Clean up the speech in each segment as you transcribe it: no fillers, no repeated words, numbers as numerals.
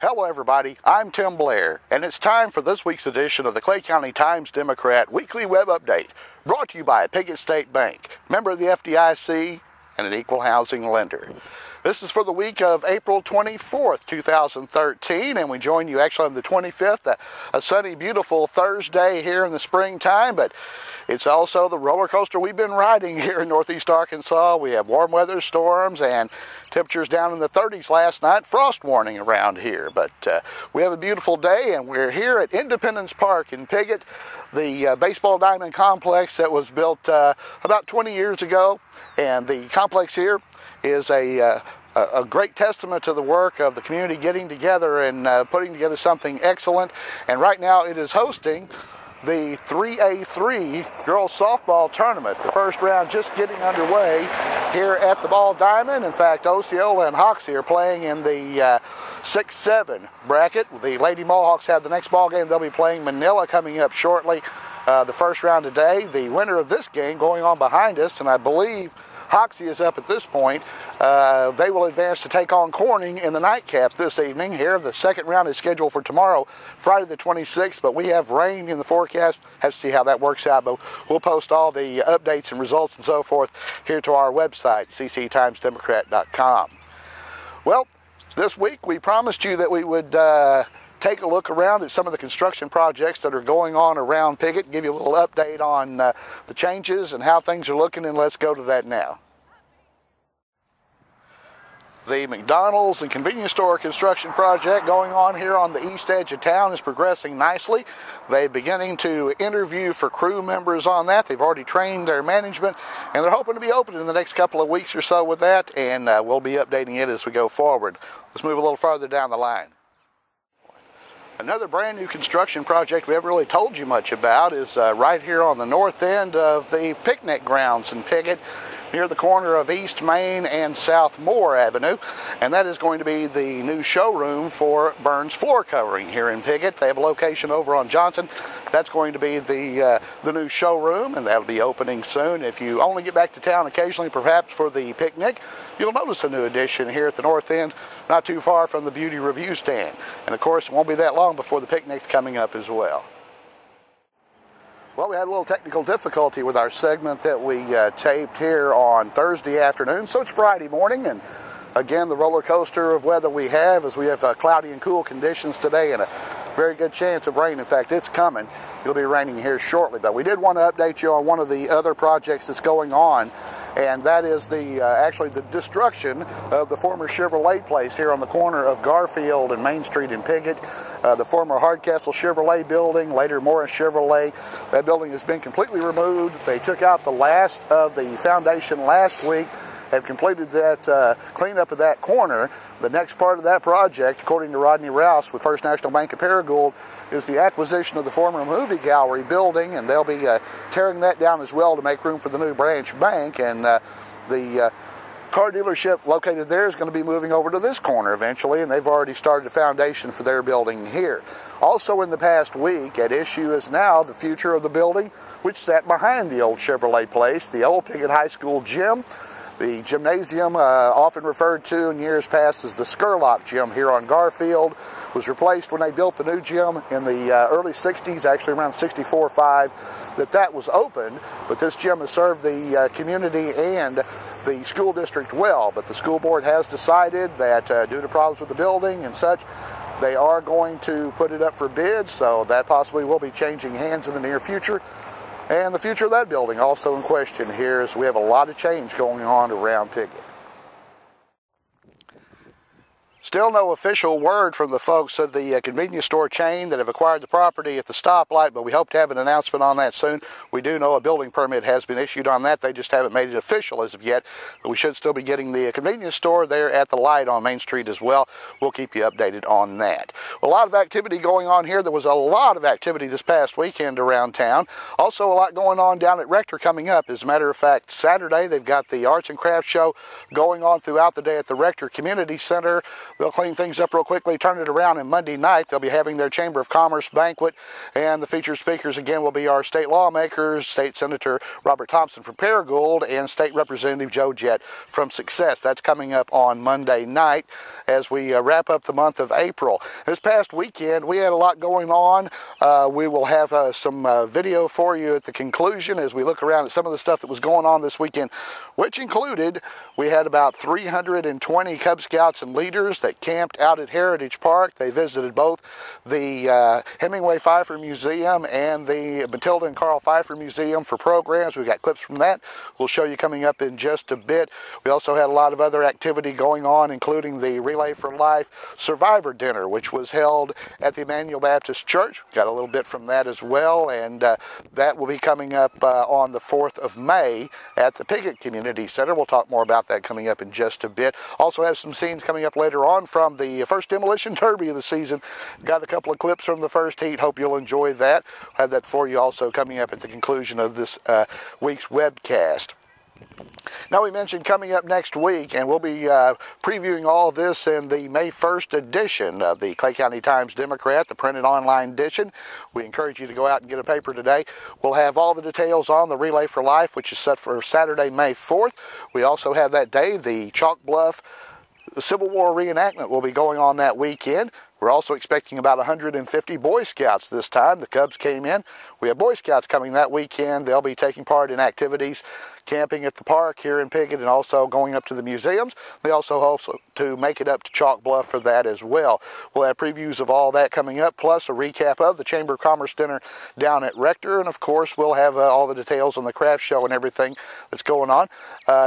Hello everybody, I'm Tim Blair, and it's time for this week's edition of the Clay County Times-Democrat Weekly Web Update, brought to you by Piggott State Bank, member of the FDIC, and an equal housing lender. This is for the week of April 24th, 2013, and we join you actually on the 25th, a sunny, beautiful Thursday here in the springtime, but it's also the roller coaster we've been riding here in Northeast Arkansas. We have warm weather storms and temperatures down in the 30s last night, frost warning around here, but we have a beautiful day, and we're here at Independence Park in Piggott, the baseball diamond complex that was built about 20 years ago, and the complex here is a great testament to the work of the community getting together and putting together something excellent. And right now it is hosting the 3A3 girls softball tournament. The first round just getting underway here at the Ball Diamond. In fact, Osceola and Hoxie are playing in the 6-7 bracket. The Lady Mohawks have the next ball game. They'll be playing Manila coming up shortly. The first round today. The winner of this game going on behind us, and I believe Hoxie is up at this point. They will advance to take on Corning in the nightcap this evening. Here, the second round is scheduled for tomorrow, Friday the 26th, but we have rain in the forecast. Have to see how that works out, but we'll post all the updates and results and so forth here to our website, cctimesdemocrat.com. Well, this week we promised you that we would take a look around at some of the construction projects that are going on around Piggott, give you a little update on the changes and how things are looking, and let's go to that now. The McDonald's and convenience store construction project going on here on the east edge of town is progressing nicely. They're beginning to interview for crew members on that. They've already trained their management, and they're hoping to be open in the next couple of weeks or so with that, and we'll be updating it as we go forward. Let's move a little farther down the line. Another brand new construction project we haven't really told you much about is right here on the north end of the picnic grounds in Piggott, near the corner of East Main and South Moore Avenue, and that is going to be the new showroom for Burns Floor Covering here in Piggott. They have a location over on Johnson. That's going to be the new showroom, and that'll be opening soon. If you only get back to town occasionally, perhaps for the picnic, you'll notice a new addition here at the north end, not too far from the Beauty Review stand. And of course, it won't be that long before the picnic's coming up as well. Well, we had a little technical difficulty with our segment that we taped here on Thursday afternoon, so it's Friday morning, and again, the roller coaster of weather we have is we have cloudy and cool conditions today and a very good chance of rain. In fact, it's coming. It'll be raining here shortly, but we did want to update you on one of the other projects that's going on, and that is actually the destruction of the former Chevrolet place here on the corner of Garfield and Main Street in Piggott. The former Hardcastle Chevrolet building, later Morris Chevrolet. That building has been completely removed. They took out the last of the foundation last week, have completed that cleanup of that corner. The next part of that project, according to Rodney Rouse with First National Bank of Paragould, is the acquisition of the former movie gallery building, and they'll be tearing that down as well to make room for the new branch bank, and the car dealership located there is going to be moving over to this corner eventually, and they've already started the foundation for their building here. Also in the past week, at issue is now the future of the building which sat behind the old Chevrolet place, the old Piggott High School gym. The gymnasium, often referred to in years past as the Scurlock Gym here on Garfield, was replaced when they built the new gym in the early 60s, actually around 64-5, that was open. But this gym has served the community and the school district well. But the school board has decided that due to problems with the building and such, they are going to put it up for bid, so that possibly will be changing hands in the near future. And the future of that building also in question here, as we have a lot of change going on around Piggott. Still no official word from the folks of the convenience store chain that have acquired the property at the stoplight, but we hope to have an announcement on that soon. We do know a building permit has been issued on that. They just haven't made it official as of yet, but we should still be getting the convenience store there at the light on Main Street as well. We'll keep you updated on that. A lot of activity going on here. There was a lot of activity this past weekend around town. Also a lot going on down at Rector coming up. As a matter of fact, Saturday they've got the Arts and Crafts Show going on throughout the day at the Rector Community Center. They'll clean things up real quickly, turn it around, and Monday night they'll be having their Chamber of Commerce banquet, and the featured speakers again will be our state lawmakers, State Senator Robert Thompson from Paragould and State Representative Joe Jett from Success. That's coming up on Monday night as we wrap up the month of April. This past weekend we had a lot going on. We will have some video for you at the conclusion as we look around at some of the stuff that was going on this weekend, which included we had about 320 Cub Scouts and leaders that camped out at Heritage Park. They visited both the Hemingway Pfeiffer Museum and the Matilda and Carl Pfeiffer Museum for programs. We've got clips from that we'll show you coming up in just a bit. We also had a lot of other activity going on, including the Relay for Life Survivor Dinner, which was held at the Emmanuel Baptist Church. Got a little bit from that as well, and that will be coming up on the 4th of May at the Piggott Community Center. We'll talk more about that coming up in just a bit. Also have some scenes coming up later on from the first demolition derby of the season. Got a couple of clips from the first heat. Hope you'll enjoy that. We'll have that for you also coming up at the conclusion of this week's webcast. Now, we mentioned coming up next week, and we'll be previewing all this in the May 1st edition of the Clay County Times-Democrat, the printed online edition. We encourage you to go out and get a paper today. We'll have all the details on the Relay for Life, which is set for Saturday, May 4th. We also have that day the Chalk Bluff Civil War reenactment will be going on that weekend. We're also expecting about 150 Boy Scouts this time. The Cubs came in. We have Boy Scouts coming that weekend. They'll be taking part in activities, camping at the park here in Piggott, and also going up to the museums. They also hope to make it up to Chalk Bluff for that as well. We'll have previews of all that coming up, plus a recap of the Chamber of Commerce dinner down at Rector, and of course we'll have all the details on the craft show and everything that's going on.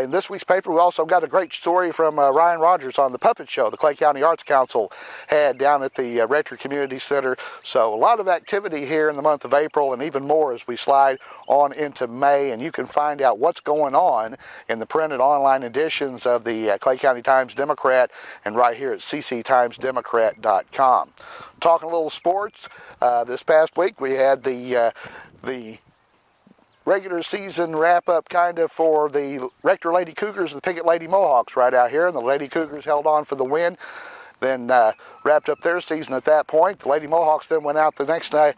In this week's paper, we also got a great story from Ryan Rogers on the puppet show the Clay County Arts Council had down at the Rector Community Center. So a lot of activity here in the month of April, and even more as we slide on into May, and you can find out what's going on in the printed online editions of the Clay County Times-Democrat and right here at cctimesdemocrat.com. Talking a little sports, this past week we had the regular season wrap-up kind of for the Rector Lady Cougars and the Piggott Lady Mohawks right out here, and the Lady Cougars held on for the win, then wrapped up their season at that point. The Lady Mohawks then went out the next night,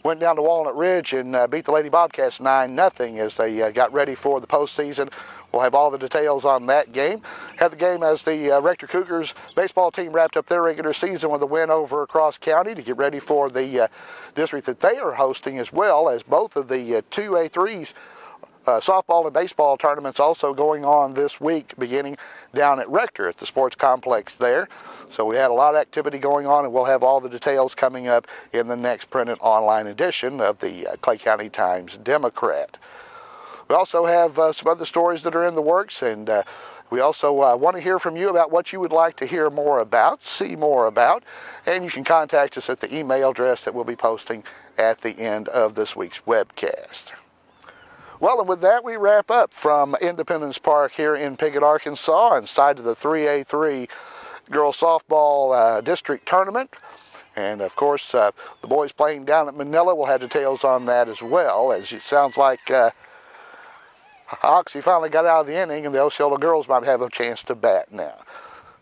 went down to Walnut Ridge and beat the Lady Bobcats 9-0 as they got ready for the postseason. We'll have all the details on that game. Had the game as the Rector Cougars baseball team wrapped up their regular season with a win over Cross County to get ready for the district that they are hosting, as well as both of the 2A3s softball and baseball tournaments also going on this week, beginning down at Rector at the sports complex there. So we had a lot of activity going on, and we'll have all the details coming up in the next printed online edition of the Clay County Times-Democrat. We also have some other stories that are in the works, and we also want to hear from you about what you would like to hear more about, see more about, and you can contact us at the email address that we'll be posting at the end of this week's webcast. Well, and with that, we wrap up from Independence Park here in Piggott, Arkansas, inside of the 3A3 Girls Softball District Tournament. And, of course, the boys playing down at Manila. We'll have details on that as well, as it sounds like Oxy finally got out of the inning, and the Osceola girls might have a chance to bat now.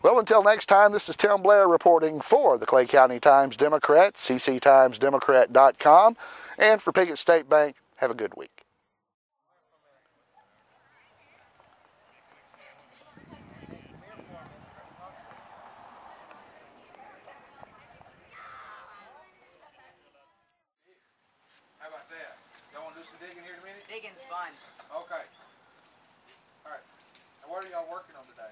Well, until next time, this is Tim Blair reporting for the Clay County Times-Democrat, cctimesdemocrat.com, and for Piggott State Bank. Have a good week. Digging's fun. Okay. All right. Now, what are y'all working on today?